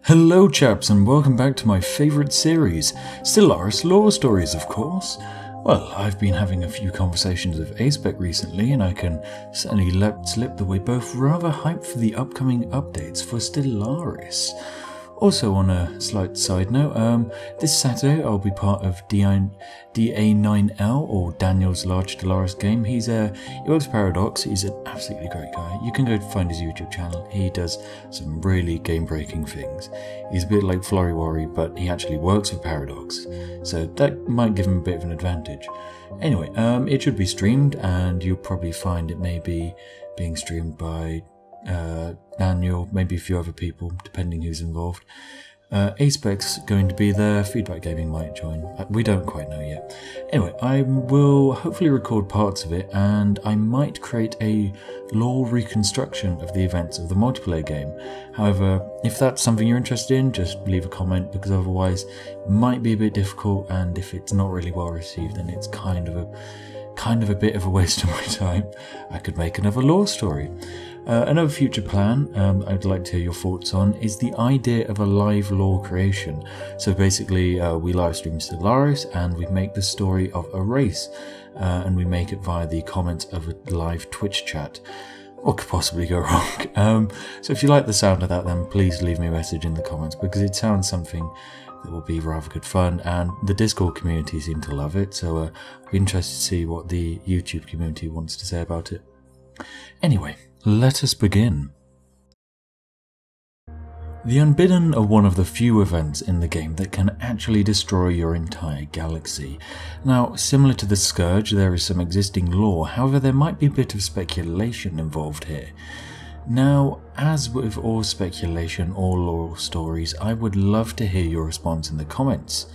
Hello chaps, and welcome back to my favourite series, Stellaris lore stories of course. Well, I've been having a few conversations with Aspec recently, and I can certainly let slip that we're both rather hyped for the upcoming updates for Stellaris. Also, on a slight side note, this Saturday I'll be part of DA9L, or Daniel's Large Stellaris game. He works for Paradox. He's an absolutely great guy. You can go find his YouTube channel. He does some really game-breaking things. He's a bit like Flurry Worry, but he actually works for Paradox, so that might give him a bit of an advantage. Anyway, it should be streamed, and you'll probably find it may be being streamed by Daniel, maybe a few other people, depending who's involved. Aspec's going to be there, Feedback Gaming might join, we don't quite know yet. Anyway, I will hopefully record parts of it, and I might create a lore reconstruction of the events of the multiplayer game. However, if that's something you're interested in, just leave a comment, because otherwise it might be a bit difficult, and if it's not really well received, then it's kind of a bit of a waste of my time. I could make another lore story. Another future plan I'd like to hear your thoughts on is the idea of a live lore creation. So basically we live stream Stellaris and we make the story of a race, and we make it via the comments of a live Twitch chat. What could possibly go wrong? So if you like the sound of that, then please leave me a message in the comments, because it sounds something that will be rather good fun, and the Discord community seem to love it, so I'll be interested to see what the YouTube community wants to say about it. Anyway, let us begin. The Unbidden are one of the few events in the game that can actually destroy your entire galaxy. Now, similar to the Scourge, there is some existing lore, however there might be a bit of speculation involved here. Now, as with all speculation or lore stories, I would love to hear your response in the comments.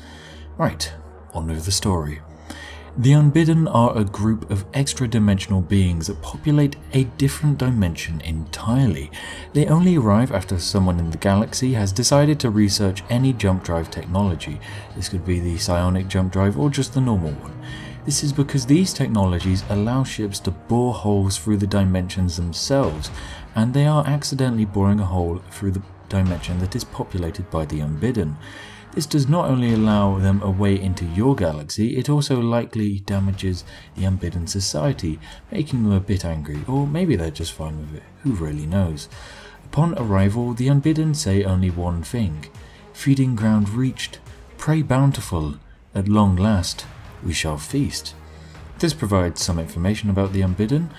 Right, on with the story. The Unbidden are a group of extra-dimensional beings that populate a different dimension entirely. They only arrive after someone in the galaxy has decided to research any jump drive technology. This could be the psionic jump drive or just the normal one. This is because these technologies allow ships to bore holes through the dimensions themselves, and they are accidentally boring a hole through the dimension that is populated by the Unbidden. This does not only allow them a way into your galaxy, it also likely damages the Unbidden society, making them a bit angry, or maybe they're just fine with it, who really knows. Upon arrival, the Unbidden say only one thing: feeding ground reached, prey bountiful, at long last we shall feast. This provides some information about the Unbidden,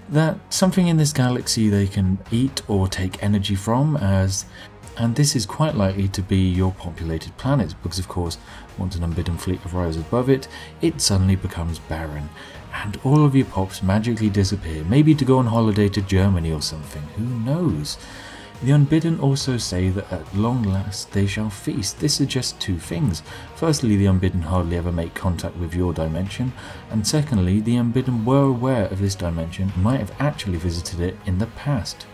that something in this galaxy they can eat or take energy from, and this is quite likely to be your populated planet, because of course once an Unbidden fleet arrives above it, it suddenly becomes barren, and all of your pops magically disappear, maybe to go on holiday to Germany or something, who knows. The Unbidden also say that at long last they shall feast. This suggests two things. Firstly, the Unbidden hardly ever make contact with your dimension, and secondly, the Unbidden were aware of this dimension and might have actually visited it in the past.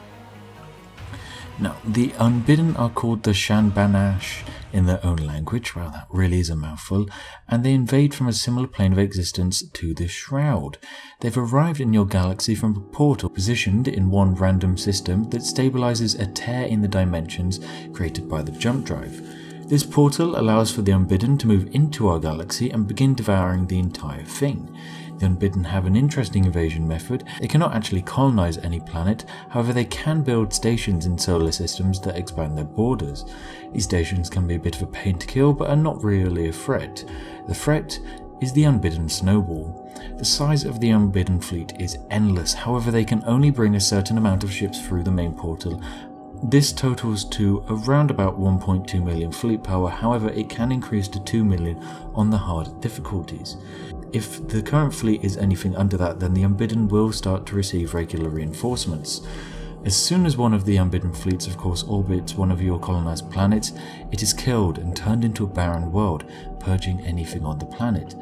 Now, the Unbidden are called the Shanbanash in their own language. Well, that really is a mouthful, and they invade from a similar plane of existence to the Shroud. They've arrived in your galaxy from a portal positioned in one random system that stabilizes a tear in the dimensions created by the jump drive. This portal allows for the Unbidden to move into our galaxy and begin devouring the entire thing. The Unbidden have an interesting invasion method. They cannot actually colonize any planet, however they can build stations in solar systems that expand their borders. These stations can be a bit of a pain to kill, but are not really a threat. The threat is the Unbidden snowball. The size of the Unbidden fleet is endless, however they can only bring a certain amount of ships through the main portal. This totals to around about 1.2 million fleet power, however it can increase to 2 million on the hard difficulties. If the current fleet is anything under that, then the Unbidden will start to receive regular reinforcements. As soon as one of the Unbidden fleets of course orbits one of your colonized planets, it is killed and turned into a barren world, purging anything on the planet,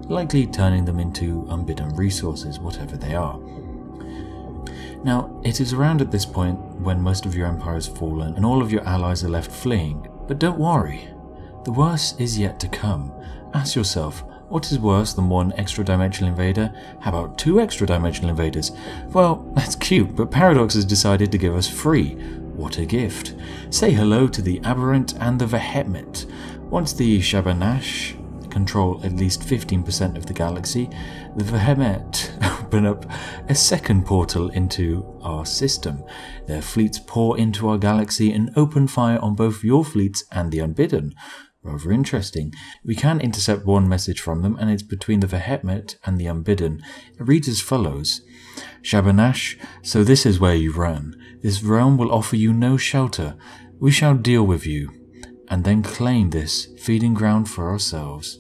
likely turning them into Unbidden resources, whatever they are. Now, it is around at this point when most of your empire has fallen and all of your allies are left fleeing, but don't worry, the worst is yet to come. Ask yourself, what is worse than one extra-dimensional invader? How about two extra-dimensional invaders? Well, that's cute, but Paradox has decided to give us 3. What a gift. Say hello to the Aberrant and the Vehetmet. Once the Shabanash control at least 15% of the galaxy, the Vehetmet open up a second portal into our system. Their fleets pour into our galaxy and open fire on both your fleets and the Unbidden. Rather interesting. We can intercept one message from them, and it's between the Vehetmet and the Unbidden. It reads as follows: Shabanash, so this is where you run. This realm will offer you no shelter. We shall deal with you, and then claim this feeding ground for ourselves.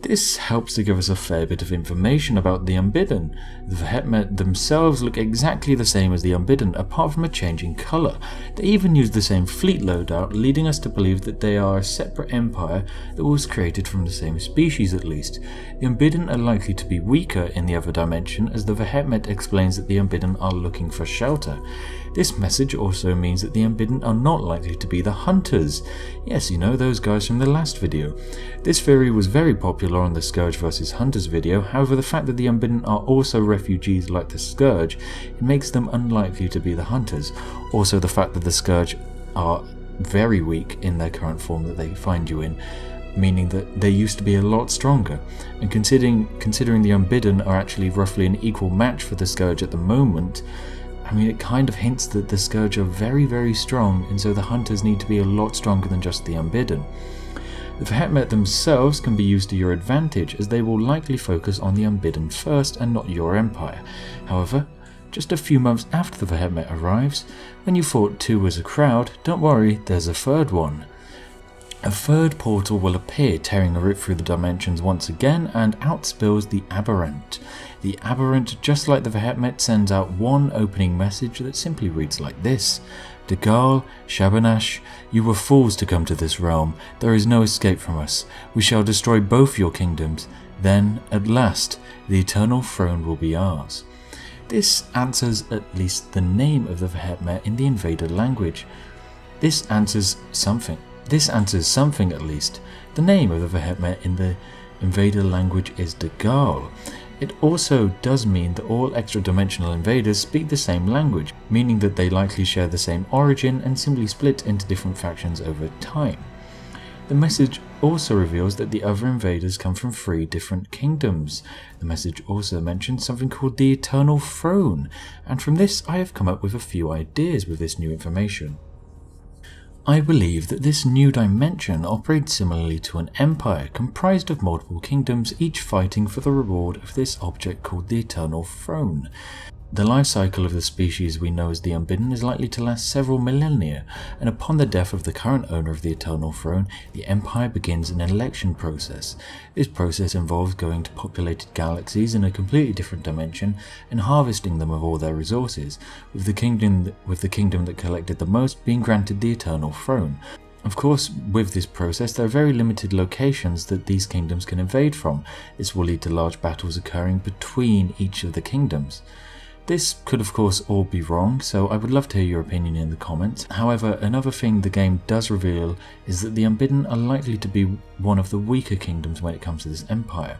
This helps to give us a fair bit of information about the Unbidden. The Vehetmet themselves look exactly the same as the Unbidden, apart from a change in colour. They even use the same fleet loadout, leading us to believe that they are a separate empire that was created from the same species at least. The Unbidden are likely to be weaker in the other dimension, as the Vehetmet explains that the Unbidden are looking for shelter. This message also means that the Unbidden are not likely to be the Hunters. Yes, you know, those guys from the last video. This theory was very popular on the Scourge vs Hunters video. However, the fact that the Unbidden are also refugees like the Scourge, it makes them unlikely to be the Hunters. Also, the fact that the Scourge are very weak in their current form that they find you in, meaning that they used to be a lot stronger. And considering the Unbidden are actually roughly an equal match for the Scourge at the moment, I mean, it kind of hints that the Scourge are very, very strong, and so the Hunters need to be a lot stronger than just the Unbidden. The Vehetmet themselves can be used to your advantage, as they will likely focus on the Unbidden first and not your empire. However, just a few months after the Vehetmet arrives, when you fought two as a crowd, don't worry, there's a third one. A third portal will appear, tearing a rip through the dimensions once again, and out spills the Aberrant. The Aberrant, just like the Vehetmet, sends out one opening message that simply reads like this: Dagall, Shabanash, you were fools to come to this realm. There is no escape from us. We shall destroy both your kingdoms. Then, at last, the eternal throne will be ours. This answers at least the name of the Vehetmet in the Invader language. This answers something at least. The name of the Vehetmet in the Invader language is Dagall. It also does mean that all extra-dimensional invaders speak the same language, meaning that they likely share the same origin and simply split into different factions over time. The message also reveals that the other invaders come from 3 different kingdoms. The message also mentions something called the Eternal Throne, and from this I have come up with a few ideas with this new information. I believe that this new dimension operates similarly to an empire comprised of multiple kingdoms, each fighting for the reward of this object called the Eternal Throne. The life cycle of the species we know as the Unbidden is likely to last several millennia, and upon the death of the current owner of the Eternal Throne, the Empire begins an election process. This process involves going to populated galaxies in a completely different dimension and harvesting them of all their resources, with the kingdom that collected the most being granted the Eternal Throne. Of course, with this process, there are very limited locations that these kingdoms can invade from. This will lead to large battles occurring between each of the kingdoms. This could of course all be wrong, so I would love to hear your opinion in the comments. However, another thing the game does reveal is that the Unbidden are likely to be one of the weaker kingdoms when it comes to this empire.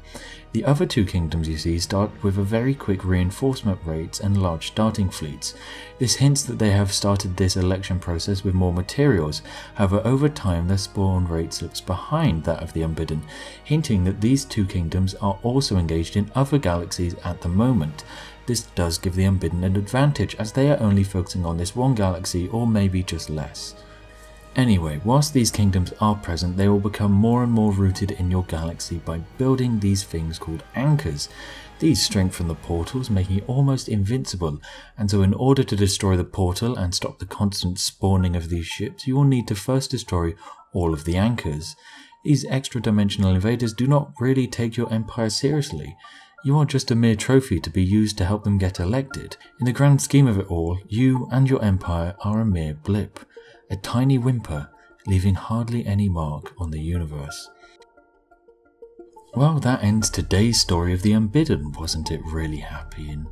The other 2 kingdoms you see start with a very quick reinforcement rates and large starting fleets. This hints that they have started this election process with more materials. However, over time their spawn rate slips behind that of the Unbidden, hinting that these 2 kingdoms are also engaged in other galaxies at the moment. This does give the Unbidden an advantage, as they are only focusing on this one galaxy, or maybe just less. Anyway, whilst these kingdoms are present, they will become more and more rooted in your galaxy by building these things called anchors. These strengthen the portals, making it almost invincible, and so in order to destroy the portal and stop the constant spawning of these ships, you will need to first destroy all of the anchors. These extra-dimensional invaders do not really take your empire seriously. You are just a mere trophy to be used to help them get elected. In the grand scheme of it all, you and your empire are a mere blip, a tiny whimper, leaving hardly any mark on the universe. Well, that ends today's story of the Unbidden. Wasn't it really happy? And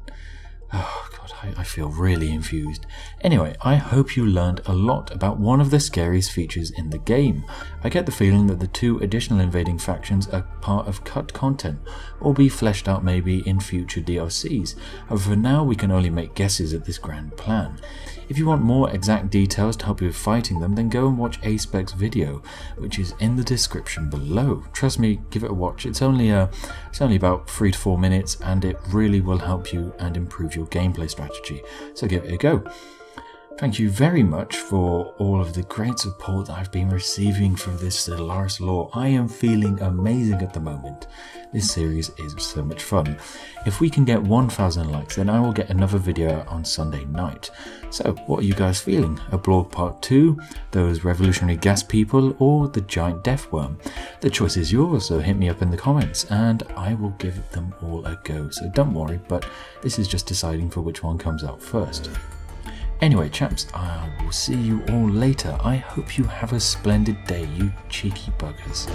Oh god, I feel really infused. Anyway, I hope you learned a lot about one of the scariest features in the game. I get the feeling that the 2 additional invading factions are part of cut content, or be fleshed out maybe in future DLCs. However, for now we can only make guesses at this grand plan. If you want more exact details to help you with fighting them, then go and watch A-Spec's video, which is in the description below. Trust me, give it a watch. It's only about 3 to 4 minutes, and it really will help you and improve your gameplay strategy. So give it a go. Thank you very much for all of the great support that I've been receiving from this Stellaris lore. I am feeling amazing at the moment. This series is so much fun. If we can get 1,000 likes, then I will get another video out on Sunday night. So what are you guys feeling? A blog part 2, those revolutionary gas people, or the giant death worm? The choice is yours, so hit me up in the comments and I will give them all a go. So don't worry, but this is just deciding for which one comes out first. Anyway, chaps, I will see you all later. I hope you have a splendid day, you cheeky buggers.